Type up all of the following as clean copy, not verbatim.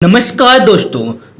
नमस्कार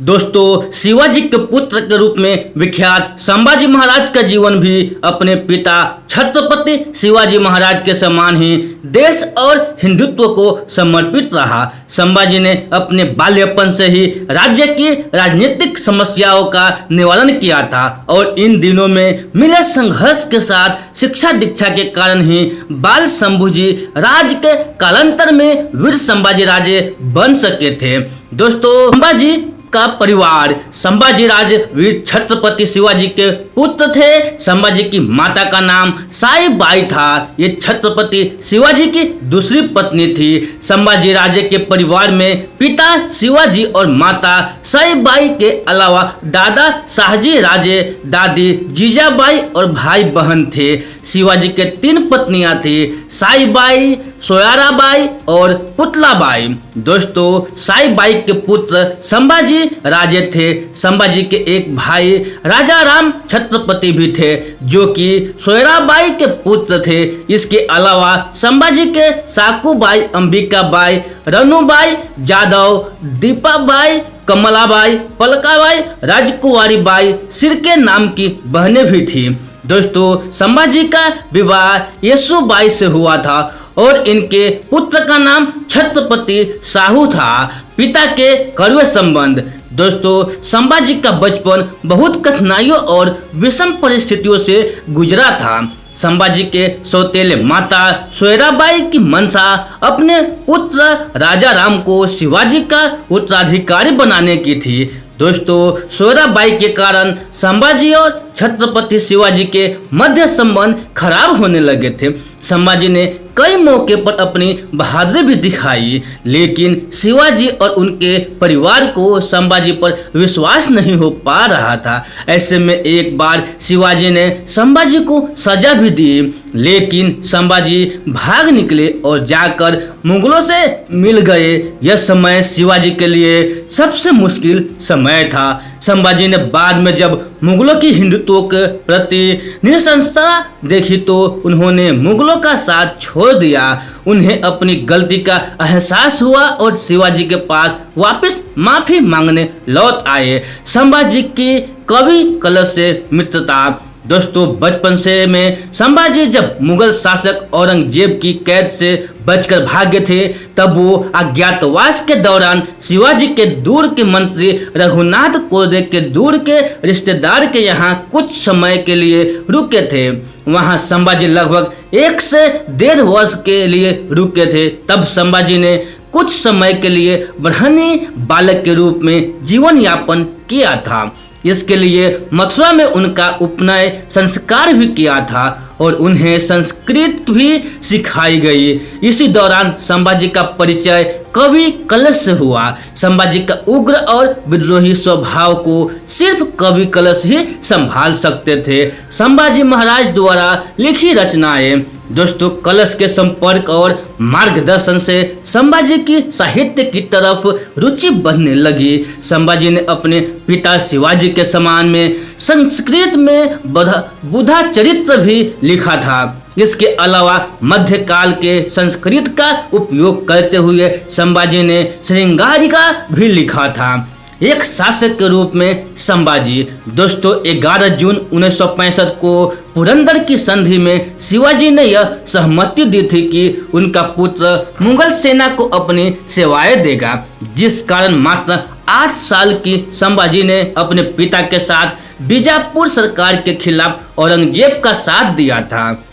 दोस्तों शिवाजी के पुत्र के रूप में विख्यात संभाजी महाराज का जीवन भी अपने पिता छत्रपति शिवाजी महाराज के समान ही देश और हिंदुत्व को समर्पित रहा। संभाजी ने अपने बाल्यपन से ही राज्य की राजनीतिक समस्याओं का निवारण किया था और इन दिनों में मिले संघर्ष के साथ शिक्षा दीक्षा के कारण ही बाल शंभूजी राज के कालांतर में वीर संभाजी राजे बन सके थे। दोस्तों संभाजी का परिवार संभाजी राज वीर छत्रपति शिवाजी के पुत्र थे। संभाजी की माता का नाम साईबाई था। ये छत्रपति शिवाजी की दूसरी पत्नी थी। संभाजी राजे के परिवार में पिता शिवाजी और माता साईबाई के अलावा दादा शाहजी राजे, दादी जीजाबाई और भाई बहन थे। शिवाजी के 3 पत्नियां थी, साईबाई, सोयराबाई और पुतलाबाई। दोस्तों साईबाई के पुत्र संभाजी राजे थे। संभाजी के एक भाई राजा राम छत्रपति भी थे जो कि सोयराबाई के पुत्र थे। इसके अलावा संभाजी के साकूबाई, अंबिकाबाई, रनुबाई, जादव, दीपाबाई, कमलाबाई, पलकाबाई, राजकुमारी बाई, सिरके नाम की बहनें भी थी। दोस्तों संभाजी का विवाह येसुबाई से हुआ था और इनके पुत्र का नाम छत्रपति साहू था। पिता के कड़वे संबंध। दोस्तों संभाजी का बचपन बहुत कठिनाइयों और विषम परिस्थितियों से गुजरा था। संभाजी के सौतेले माता सोयराबाई की मंशा अपने पुत्र राजा राम को शिवाजी का उत्तराधिकारी बनाने की थी। दोस्तों सोयराबाई के कारण संभाजी और छत्रपति शिवाजी के मध्य संबंध खराब होने लगे थे। संभाजी ने कई मौके पर अपनी बहादुरी भी दिखाई, लेकिन शिवाजी और उनके परिवार को संभाजी पर विश्वास नहीं हो पा रहा था। ऐसे में एक बार शिवाजी ने संभाजी को सजा भी दी, लेकिन संभाजी भाग निकले और जाकर मुगलों से मिल गए। यह समय शिवाजी के लिए सबसे मुश्किल समय था। संभाजी ने बाद में जब मुगलों की हिंदुत्व के प्रति निरंकुशता देखी तो उन्होंने मुगलों का साथ छोड़ दिया। उन्हें अपनी गलती का एहसास हुआ और शिवाजी के पास वापस माफी मांगने लौट आए। संभाजी की कवि कलश से मित्रता। दोस्तों बचपन से में संभाजी जब मुगल शासक औरंगजेब की कैद से बचकर भागे थे, तब वो अज्ञातवास के दौरान शिवाजी के दूर के मंत्री रघुनाथ कोदे के दूर के रिश्तेदार के यहाँ कुछ समय के लिए रुके थे। वहाँ संभाजी लगभग 1 से 1.5 वर्ष के लिए रुके थे। तब संभाजी ने कुछ समय के लिए ब्राह्मणी बालक के रूप में जीवन यापन किया था। इसके लिए मथुरा में उनका उपनयन संस्कार भी किया था और उन्हें संस्कृत भी सिखाई गई। इसी दौरान संभाजी का परिचय कवि कलश से हुआ। संभाजी का उग्र और विद्रोही स्वभाव को सिर्फ कवि कलश ही संभाल सकते थे। संभाजी महाराज द्वारा लिखी रचनाएं। दोस्तों कलश के संपर्क और मार्गदर्शन से संभाजी की साहित्य की तरफ रुचि बढ़ने लगी। संभाजी ने अपने पिता शिवाजी के समान में संस्कृत में बुधा चरित्र भी लिखा था। इसके अलावा मध्यकाल के संस्कृत का उपयोग करते हुए संभाजी ने श्रृंगारिका भी लिखा था। एक शासक के रूप में संभाजी। दोस्तों 11 जून 1965 को पुरंदर की संधि में शिवाजी ने यह सहमति दी थी कि उनका पुत्र मुगल सेना को अपनी सेवाएं देगा, जिस कारण मात्र 8 साल की संभाजी ने अपने पिता के साथ बीजापुर सरकार के खिलाफ औरंगजेब का साथ दिया था।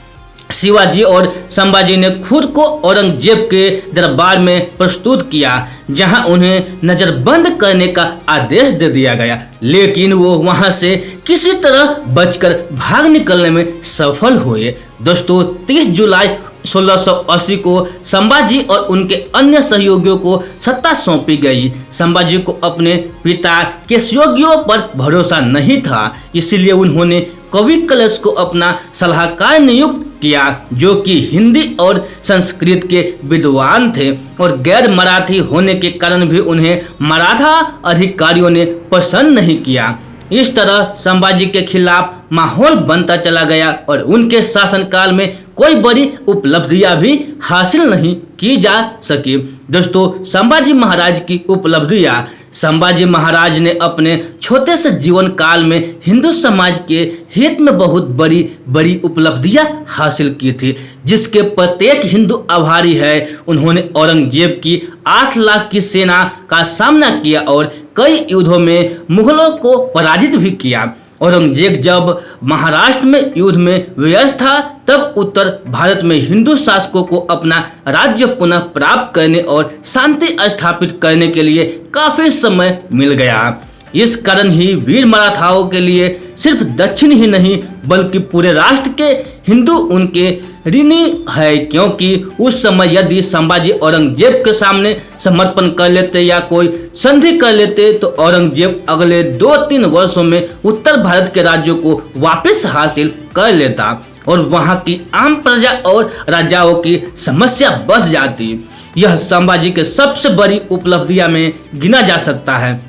शिवाजी और संभाजी ने खुद को औरंगजेब के दरबार में प्रस्तुत किया, जहां उन्हें नजरबंद करने का आदेश दे दिया गया, लेकिन वो वहां से किसी तरह बचकर भाग निकलने में सफल हुए। दोस्तों 30 जुलाई 1680 को संभाजी और उनके अन्य सहयोगियों को सत्ता सौंपी गई। संभाजी को अपने पिता के सहयोगियों पर भरोसा नहीं था, इसलिए उन्होंने कवि कलश को अपना सलाहकार नियुक्त किया, जो कि हिंदी और संस्कृत के विद्वान थे और गैर मराठी होने के कारण भी उन्हें मराठा अधिकारियों ने पसंद नहीं किया। इस तरह संभाजी के खिलाफ माहौल बनता चला गया और उनके शासनकाल में कोई बड़ी उपलब्धियां भी हासिल नहीं की जा सकी। दोस्तों, संभाजी महाराज की उपलब्धियां। संभाजी महाराज ने अपने छोटे से जीवन काल में हिंदू समाज के हित में बहुत बड़ी बड़ी उपलब्धियां हासिल की थी, जिसके प्रत्येक हिंदू आभारी है। उन्होंने औरंगजेब की 8 लाख की सेना का सामना किया और कई युद्धों में मुगलों को पराजित भी किया। औरंगजेब जब महाराष्ट्र में युद्ध में व्यस्त था, तब उत्तर भारत में हिंदू शासकों को अपना राज्य पुनः प्राप्त करने और शांति स्थापित करने के लिए काफी समय मिल गया। इस कारण ही वीर मराठाओं के लिए सिर्फ दक्षिण ही नहीं बल्कि पूरे राष्ट्र के हिंदू उनके ऋणी है, क्योंकि उस समय यदि संभाजी औरंगजेब के सामने समर्पण कर लेते या कोई संधि कर लेते तो औरंगजेब अगले 2-3 वर्षों में उत्तर भारत के राज्यों को वापस हासिल कर लेता और वहां की आम प्रजा और राजाओं की समस्या बढ़ जाती। यह संभाजी के सबसे बड़ी उपलब्धियां में गिना जा सकता है।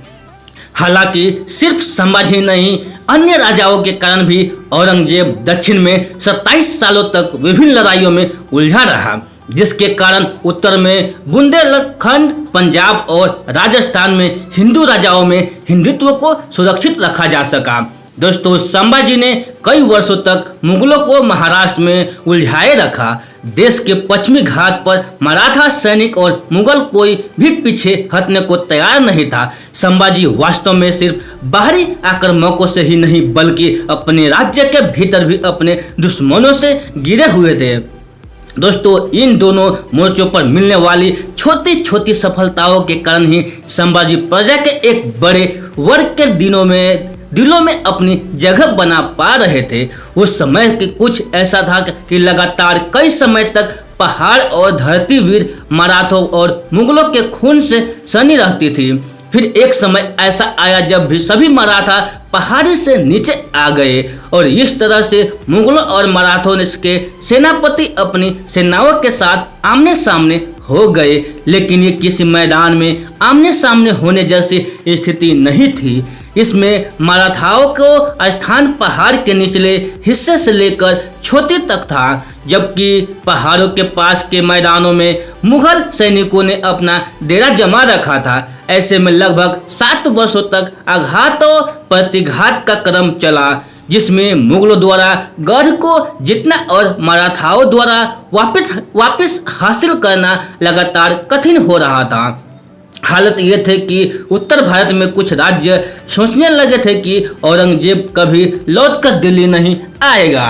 हालांकि सिर्फ संभाजी नहीं, अन्य राजाओं के कारण भी औरंगजेब दक्षिण में 27 सालों तक विभिन्न लड़ाइयों में उलझा रहा, जिसके कारण उत्तर में बुंदेलखंड, पंजाब और राजस्थान में हिंदू राजाओं में हिंदुत्व को सुरक्षित रखा जा सका। दोस्तों, संभाजी ने कई वर्षों तक मुगलों को महाराष्ट्र में उलझाए रखा। देश के पश्चिमी घाट पर मराठा सैनिक और मुगल कोई भी पीछे हटने को तैयार नहीं था। संभाजी वास्तव में सिर्फ बाहरी आक्रमकों से ही नहीं बल्कि अपने राज्य के भीतर भी अपने दुश्मनों से घिरे हुए थे। दोस्तों, इन दोनों मोर्चों पर मिलने वाली छोटी छोटी सफलताओं के कारण ही संभाजी प्रजा के एक बड़े वर्ग के दिलों में अपनी जगह बना पा रहे थे। उस समय के कुछ ऐसा था कि लगातार कई समय तक पहाड़ और धरती वीर मराठों और मुगलों के खून से सनी रहती थी। फिर एक समय ऐसा आया जब भी सभी मराठा पहाड़ी से नीचे आ गए और इस तरह से मुगलों और मराठों के सेनापति अपनी सेनाओं के साथ आमने सामने हो गए। लेकिन ये किसी मैदान में आमने सामने होने जैसी स्थिति नहीं थी। इसमें मराठाओं को स्थान पहाड़ के निचले हिस्से से लेकर छोटे तक था, जबकि पहाड़ों के पास के मैदानों में मुगल सैनिकों ने अपना डेरा जमा रखा था। ऐसे में लगभग 7 वर्षों तक आघात और प्रतिघात का क्रम चला, जिसमें मुगलों द्वारा गढ़ को जीतना और मराठाओं द्वारा वापस हासिल करना लगातार कठिन हो रहा था। हालत ये थे कि उत्तर भारत में कुछ राज्य सोचने लगे थे कि औरंगजेब कभी लौटकर दिल्ली नहीं आएगा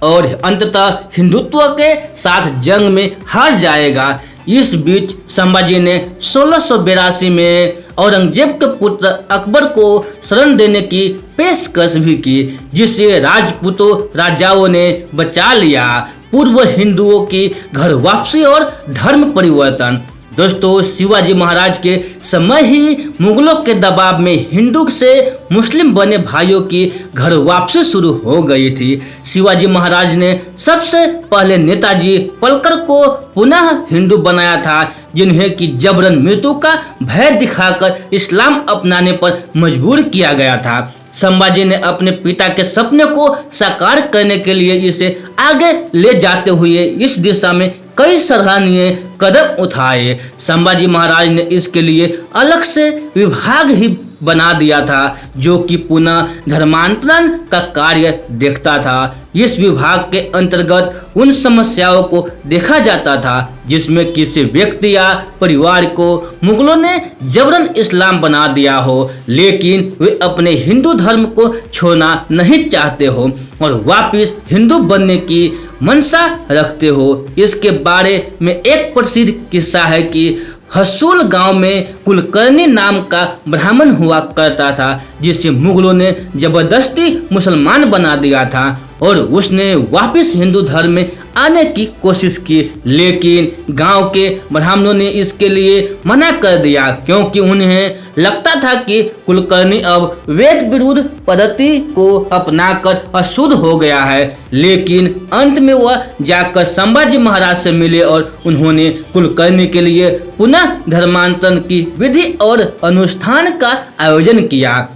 और अंततः हिंदुत्व के साथ जंग में हार जाएगा। इस बीच संभाजी ने 1682 में औरंगजेब के पुत्र अकबर को शरण देने की पेशकश भी की, जिसे राजपूतों राजाओं ने बचा लिया। पूर्व हिंदुओं की घर वापसी और धर्म परिवर्तन। दोस्तों, शिवाजी महाराज के समय ही मुगलों के दबाव में हिंदू से मुस्लिम बने भाइयों की घर वापसी शुरू हो गई थी। शिवाजी महाराज ने सबसे पहले नेताजी पलकर को पुनः हिंदू बनाया था, जिन्हें कि जबरन मृत्यु का भय दिखाकर इस्लाम अपनाने पर मजबूर किया गया था। संभाजी ने अपने पिता के सपने को साकार करने के लिए इसे आगे ले जाते हुए इस दिशा में कई सराहनीय कदम उठाए। संभाजी महाराज ने इसके लिए अलग से विभाग ही बना दिया था, जो कि पुनः धर्मांतरण का कार्य देखता था। इस विभाग के अंतर्गत उन समस्याओं को देखा जाता था जिसमें किसी व्यक्ति या परिवार को मुगलों ने जबरन इस्लाम बना दिया हो, लेकिन वे अपने हिंदू धर्म को छोड़ना नहीं चाहते हो और वापस हिंदू बनने की मनसा रखते हो। इसके बारे में एक प्रसिद्ध किस्सा है कि हसूल गांव में कुलकर्णी नाम का ब्राह्मण हुआ करता था, जिसे मुगलों ने जबरदस्ती मुसलमान बना दिया था और उसने वापस हिंदू धर्म में आने की कोशिश की, लेकिन गांव के ब्राह्मणों ने इसके लिए मना कर दिया, क्योंकि उन्हें लगता था कि कुलकर्णी अब वेद विरुद्ध पद्धति को अपनाकर अशुद्ध हो गया है। लेकिन अंत में वह जाकर संभाजी महाराज से मिले और उन्होंने कुलकर्णी के लिए पुनः धर्मांतरण की विधि और अनुष्ठान का आयोजन किया।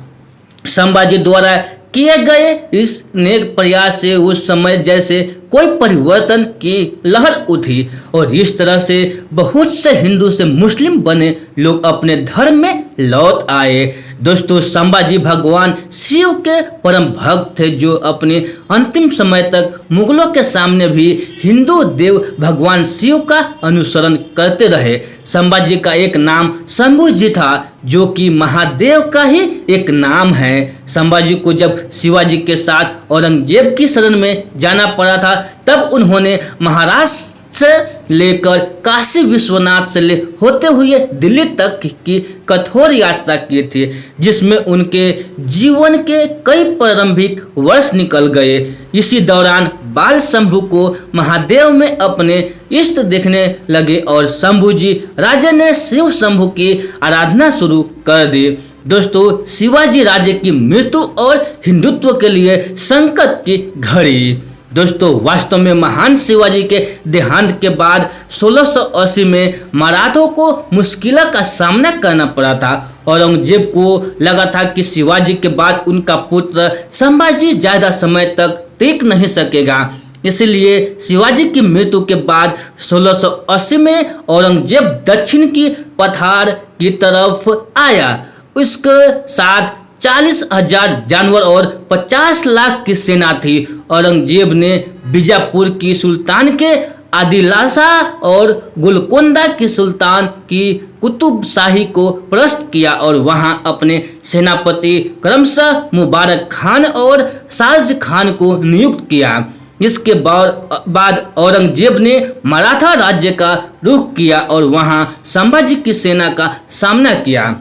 संभाजी द्वारा किए गए इस नेक प्रयास से उस समय जैसे कोई परिवर्तन की लहर उठी और इस तरह से बहुत से हिंदू से मुस्लिम बने लोग अपने धर्म में लौट आए। दोस्तों, संभाजी भगवान शिव के परम भक्त थे जो अपने अंतिम समय तक मुगलों के सामने भी हिंदू देव भगवान शिव का अनुसरण करते रहे। संभाजी का एक नाम शंभू जी था जो कि महादेव का ही एक नाम है। संभाजी को जब शिवाजी के साथ औरंगजेब की शरण में जाना पड़ा था तब उन्होंने महाराष्ट्र से लेकर काशी विश्वनाथ से होते हुए दिल्ली तक की कठोर यात्रा की थी जिसमें उनके जीवन के कई प्रारंभिक वर्ष निकल गए। इसी दौरान बाल शंभू को महादेव में अपने इष्ट देखने लगे और शंभू जी राजा ने शिव शंभू की आराधना शुरू कर दी। दोस्तों, शिवाजी राजे की मृत्यु और हिंदुत्व के लिए संकट की घड़ी। दोस्तों, वास्तव में महान शिवाजी के देहांत के बाद 1680 में मराठों को मुश्किलों का सामना करना पड़ा था। औरंगजेब को लगा था कि शिवाजी के बाद उनका पुत्र संभाजी ज्यादा समय तक टिक नहीं सकेगा, इसलिए शिवाजी की मृत्यु के बाद 1680 में औरंगजेब दक्षिण की पठार की तरफ आया। उसके साथ 40,000 जानवर और 50 लाख की सेना थी। औरंगजेब ने बीजापुर की सुल्तान के आदिलाशा और गोलकोंडा की सुल्तान की कुतुब शाही को परास्त किया और वहां अपने सेनापति क्रमशः मुबारक खान और शारज खान को नियुक्त किया। इसके बाद औरंगजेब ने मराठा राज्य का रुख किया और वहां संभाजी की सेना का सामना किया।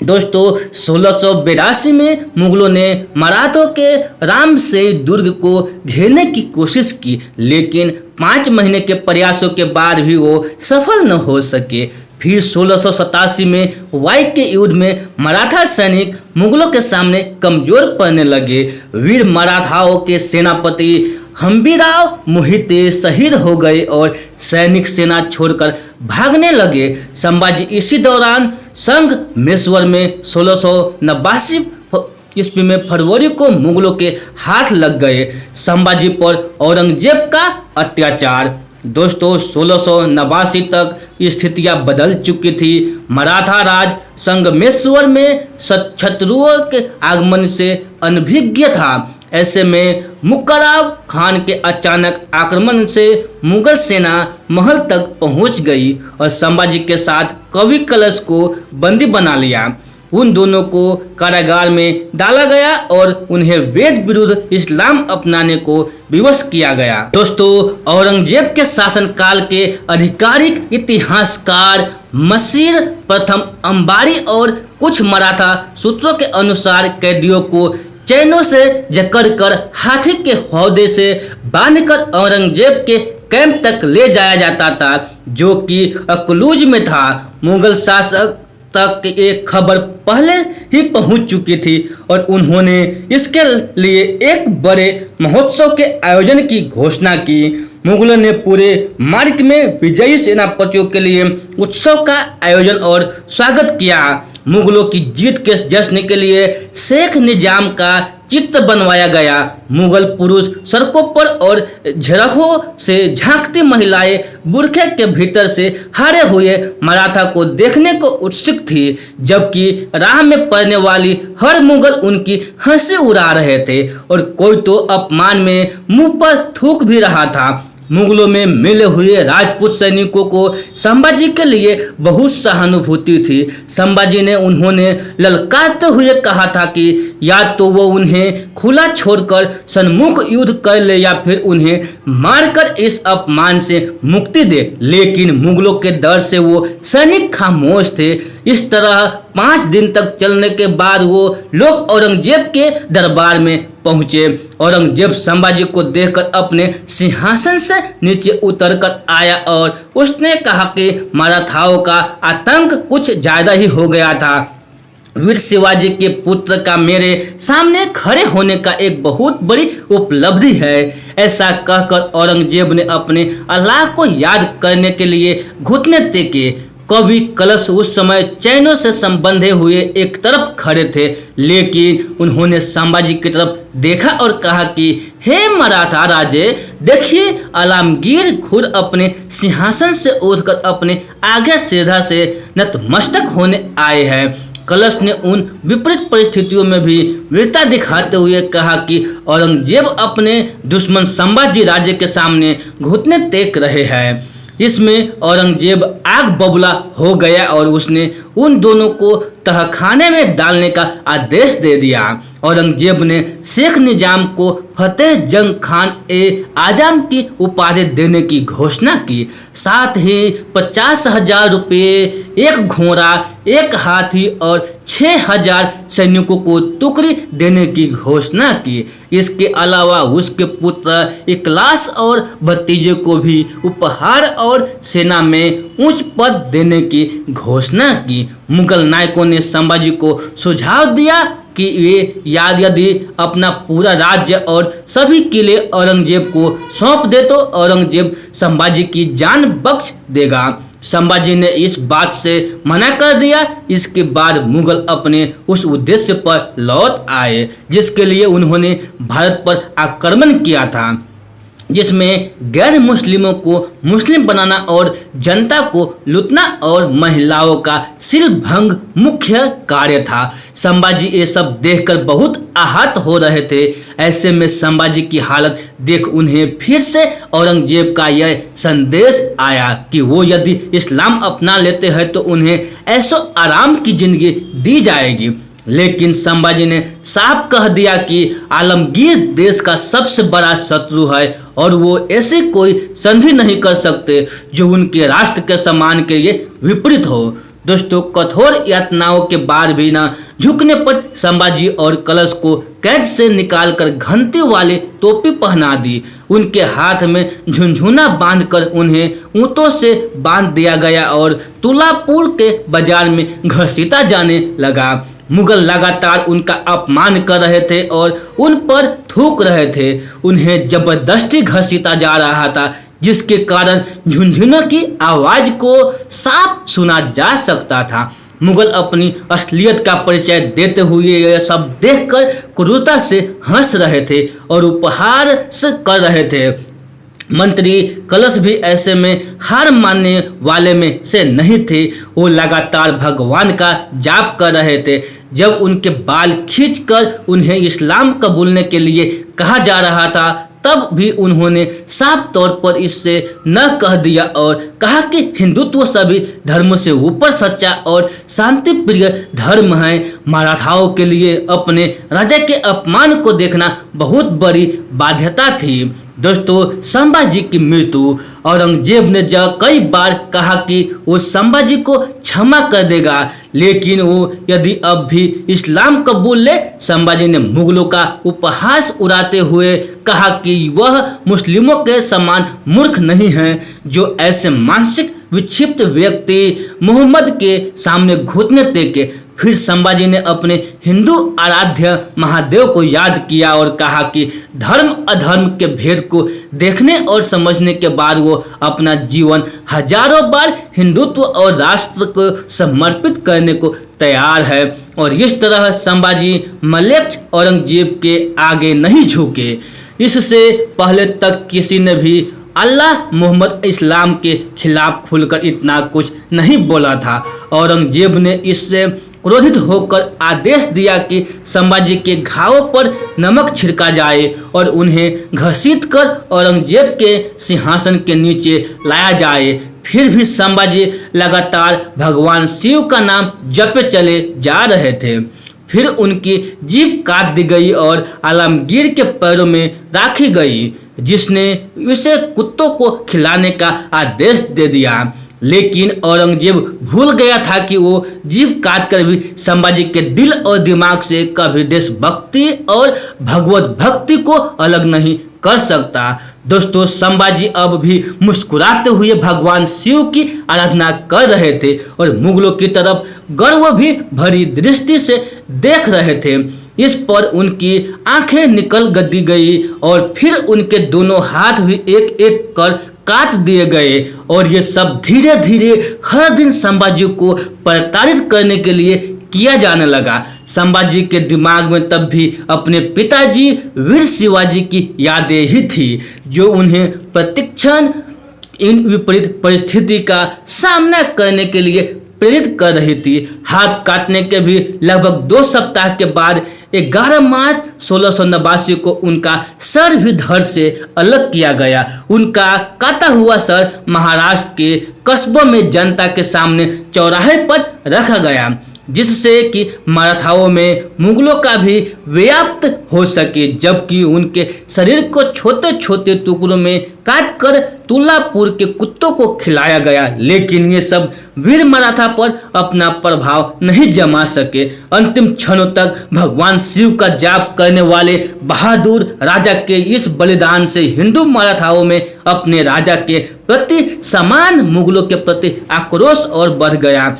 दोस्तों, 1682 में मुगलों ने मराठों के रामसेई दुर्ग को घेरने की कोशिश की, लेकिन 5 महीने के प्रयासों के बाद भी वो सफल न हो सके। फिर 1687 में वाई के युद्ध में मराठा सैनिक मुगलों के सामने कमजोर पड़ने लगे। वीर मराठाओं के सेनापति हम्बीराव मोहिते शहीद हो गए और सैनिक सेना छोड़कर भागने लगे। संभाजी इसी दौरान संगमेश्वर में 1689 ईस्वी में फरवरी को मुगलों के हाथ लग गए। संभाजी पर औरंगजेब का अत्याचार। दोस्तों, 1689 तक स्थितियां बदल चुकी थी। मराठा राज संगमेश्वर में शत्रुओं के आगमन से अनभिज्ञ था। ऐसे में मुक्काराव खान के अचानक आक्रमण से मुगल सेना महल तक पहुंच गई और संभाजी के साथ कवि कलश को बंदी बना लिया। उन दोनों को कारागार में डाला गया और उन्हें वेद विरुद्ध इस्लाम अपनाने को विवश किया गया। दोस्तों, औरंगजेब के शासनकाल के आधिकारिक इतिहासकार मसीर प्रथम अंबारी और कुछ मराठा सूत्रों के अनुसार कैदियों को चैनों से जकड़कर हाथी के हौदे से बांधकर औरंगजेब के कैंप तक ले जाया जाता था जो कि अकलूज में था। मुगल शासक तक एक खबर पहले ही पहुंच चुकी थी और उन्होंने इसके लिए एक बड़े महोत्सव के आयोजन की घोषणा की। मुगलों ने पूरे मार्ग में विजयी सेनापतियों के लिए उत्सव का आयोजन और स्वागत किया। मुगलों की जीत के जश्न के लिए शेख निजाम का चित्र बनवाया गया। मुगल पुरुष सड़कों पर और झरोखों से झांकती महिलाएं बुरखे के भीतर से हारे हुए मराठा को देखने को उत्सुक थी, जबकि राह में पड़ने वाली हर मुगल उनकी हंसी उड़ा रहे थे और कोई तो अपमान में मुंह पर थूक भी रहा था। मुगलों में मिले हुए राजपूत सैनिकों को संभाजी के लिए बहुत सहानुभूति थी। संभाजी ने उन्होंने ललकारते हुए कहा था कि या तो वो उन्हें खुला छोड़कर सन्मुख युद्ध कर ले या फिर उन्हें मारकर इस अपमान से मुक्ति दे, लेकिन मुगलों के डर से वो सैनिक खामोश थे। इस तरह 5 दिन तक चलने के बाद वो लोग औरंगजेब के दरबार में पहुंचे। औरंगजेब संभाजी को देखकर अपने सिंहासन से नीचे उतरकर आया और उसने कहा कि मराठाओं का आतंक कुछ ज्यादा ही हो गया था। वीर शिवाजी के पुत्र का मेरे सामने खड़े होने का एक बहुत बड़ी उपलब्धि है। ऐसा कहकर औरंगजेब ने अपने अल्लाह को याद करने के लिए घुटने टेके। कवि कलश उस समय चैनों से संबंधे हुए एक तरफ खड़े थे, लेकिन उन्होंने संभाजी की तरफ देखा और कहा कि हे मराठा राजे, देखिए आलमगीर खुद अपने सिंहासन से उठकर अपने आगे सीधा से नतमस्तक होने आए हैं। कलश ने उन विपरीत परिस्थितियों में भी वीरता दिखाते हुए कहा कि औरंगजेब अपने दुश्मन संभाजी राजे के सामने घुटने टेक रहे हैं। इसमें औरंगजेब आग बबूला हो गया और उसने उन दोनों को तहखाने में डालने का आदेश दे दिया। औरंगजेब ने शेख निजाम को फतेह जंग खान ए आजम की उपाधि देने की घोषणा की। साथ ही 50,000 रुपये, एक घोड़ा, एक हाथी और 6,000 सैनिकों को टुकड़ी देने की घोषणा की। इसके अलावा उसके पुत्र इकलास और भतीजे को भी उपहार और सेना में उच्च पद देने की घोषणा की। मुगल नायकों ने संभाजी को सुझाव दिया कि वे यदि अपना पूरा राज्य और सभी किले औरंगजेब को सौंप दे तो औरंगजेब संभाजी की जान बख्श देगा। संभाजी ने इस बात से मना कर दिया। इसके बाद मुगल अपने उस उद्देश्य पर लौट आए जिसके लिए उन्होंने भारत पर आक्रमण किया था, जिसमें गैर मुस्लिमों को मुस्लिम बनाना और जनता को लूटना और महिलाओं का सिर भंग मुख्य कार्य था। संभाजी ये सब देखकर बहुत आहत हो रहे थे। ऐसे में संभाजी की हालत देख उन्हें फिर से औरंगजेब का यह संदेश आया कि वो यदि इस्लाम अपना लेते हैं तो उन्हें ऐसो आराम की जिंदगी दी जाएगी। लेकिन संभाजी ने साफ कह दिया कि आलमगीर देश का सबसे बड़ा शत्रु है और वो ऐसी कोई संधि नहीं कर सकते जो उनके राष्ट्र के सम्मान के लिए विपरीत हो। दोस्तों, कठोर यातनाओं के बाद भी न झुकने पर संभाजी और कलश को कैद से निकालकर घंटे वाले टोपी पहना दी। उनके हाथ में झुनझुना बांधकर उन्हें ऊँटों से बांध दिया गया और तुलापुर के बाजार में घसीटा जाने लगा। मुगल लगातार उनका अपमान कर रहे थे और उन पर थूक रहे थे। उन्हें जबरदस्ती घसीटा जा रहा था, जिसके कारण झुनझुनों की आवाज को साफ सुना जा सकता था। मुगल अपनी असलियत का परिचय देते हुए यह सब देखकर क्रूरता से हंस रहे थे और उपहास कर रहे थे। मंत्री कलश भी ऐसे में हार मानने वाले में से नहीं थे। वो लगातार भगवान का जाप कर रहे थे। जब उनके बाल खींचकर उन्हें इस्लाम कबूलने के लिए कहा जा रहा था, तब भी उन्होंने साफ तौर पर इससे न कह दिया और कहा कि हिंदुत्व सभी धर्मों से ऊपर सच्चा और शांति प्रिय धर्म है। मराठाओं के लिए अपने राजा के अपमान को देखना बहुत बड़ी बाध्यता थी। दोस्तों, संभाजी की मृत्यु, औरंगजेब ने जब कई बार कहा कि वो संभाजी को क्षमा कर देगा, लेकिन वो यदि अब भी इस्लाम कबूल ले। संभाजी ने मुगलों का उपहास उड़ाते हुए कहा कि वह मुस्लिमों के समान मूर्ख नहीं है जो ऐसे मानसिक विक्षिप्त व्यक्ति मोहम्मद के सामने घुटने टेके। फिर संभाजी ने अपने हिंदू आराध्य महादेव को याद किया और कहा कि धर्म अधर्म के भेद को देखने और समझने के बाद वो अपना जीवन हजारों बार हिंदुत्व और राष्ट्र को समर्पित करने को तैयार है। और इस तरह संभाजी मलेच्छ औरंगजेब के आगे नहीं झुके। इससे पहले तक किसी ने भी अल्लाह मोहम्मद इस्लाम के खिलाफ खुलकर इतना कुछ नहीं बोला था। औरंगजेब ने इससे क्रोधित होकर आदेश दिया कि संभाजी के घावों पर नमक छिड़का जाए और उन्हें घसीटकर औरंगजेब के सिंहासन के नीचे लाया जाए। फिर भी संभाजी लगातार भगवान शिव का नाम जपे चले जा रहे थे। फिर उनकी जीभ काट दी गई और आलमगीर के पैरों में राखी गई, जिसने उसे कुत्तों को खिलाने का आदेश दे दिया। लेकिन औरंगजेब भूल गया था कि वो जीभ काट कर भी संभाजी के दिल और दिमाग से कभी देशभक्ति और भगवत भक्ति को अलग नहीं कर सकता। दोस्तों, संभाजी अब भी मुस्कुराते हुए भगवान शिव की आराधना कर रहे थे और मुगलों की तरफ गर्व भी भरी दृष्टि से देख रहे थे। इस पर उनकी आंखें निकल दी गई और फिर उनके दोनों हाथ भी एक एक कर काट दिए गए और ये सब धीरे धीरे हर दिन संभाजी को प्रताड़ित करने के लिए किया जाने लगा। संभाजी के दिमाग में तब भी अपने पिताजी वीर शिवाजी की यादें ही थी, जो उन्हें प्रतिक्षण इन विपरीत परिस्थिति का सामना करने के लिए प्रेरित कर रही थी। हाथ काटने के भी लगभग 2 सप्ताह के बाद 11 मार्च 1689 को उनका सर भी धड़ से अलग किया गया। उनका काटा हुआ सर महाराष्ट्र के कस्बों में जनता के सामने चौराहे पर रखा गया, जिससे कि मराठाओं में मुगलों का भी व्याप्त हो सके, जबकि उनके शरीर को छोटे छोटे टुकड़ों में काटकर तुलापुर के कुत्तों को खिलाया गया। लेकिन ये सब वीर मराठा पर अपना प्रभाव नहीं जमा सके। अंतिम क्षणों तक भगवान शिव का जाप करने वाले बहादुर राजा के इस बलिदान से हिंदू मराठाओं में अपने राजा के प्रति समान मुगलों के प्रति आक्रोश और बढ़ गया।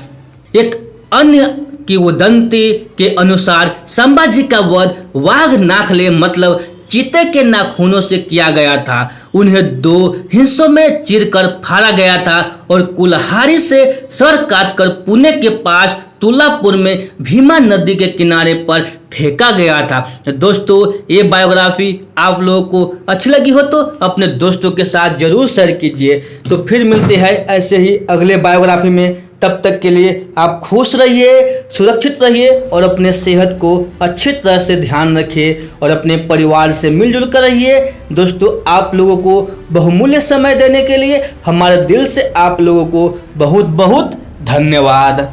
एक अन्य किंवदंती के अनुसार संभाजी का वध वाघ नाखले मतलब चीते के नाखूनों से किया गया था। उन्हें 2 हिस्सों में चीरकर फाड़ा गया था और कुल्हाड़ी से सर काटकर पुणे के पास तुलापुर में भीमा नदी के किनारे पर फेंका गया था। दोस्तों, ये बायोग्राफी आप लोगों को अच्छी लगी हो तो अपने दोस्तों के साथ जरूर शेयर कीजिए। तो फिर मिलते हैं ऐसे ही अगले बायोग्राफी में। तब तक के लिए आप खुश रहिए, सुरक्षित रहिए और अपने सेहत को अच्छी तरह से ध्यान रखिए और अपने परिवार से मिलजुल कर रहिए। दोस्तों, आप लोगों को बहुमूल्य समय देने के लिए हमारे दिल से आप लोगों को बहुत बहुत धन्यवाद।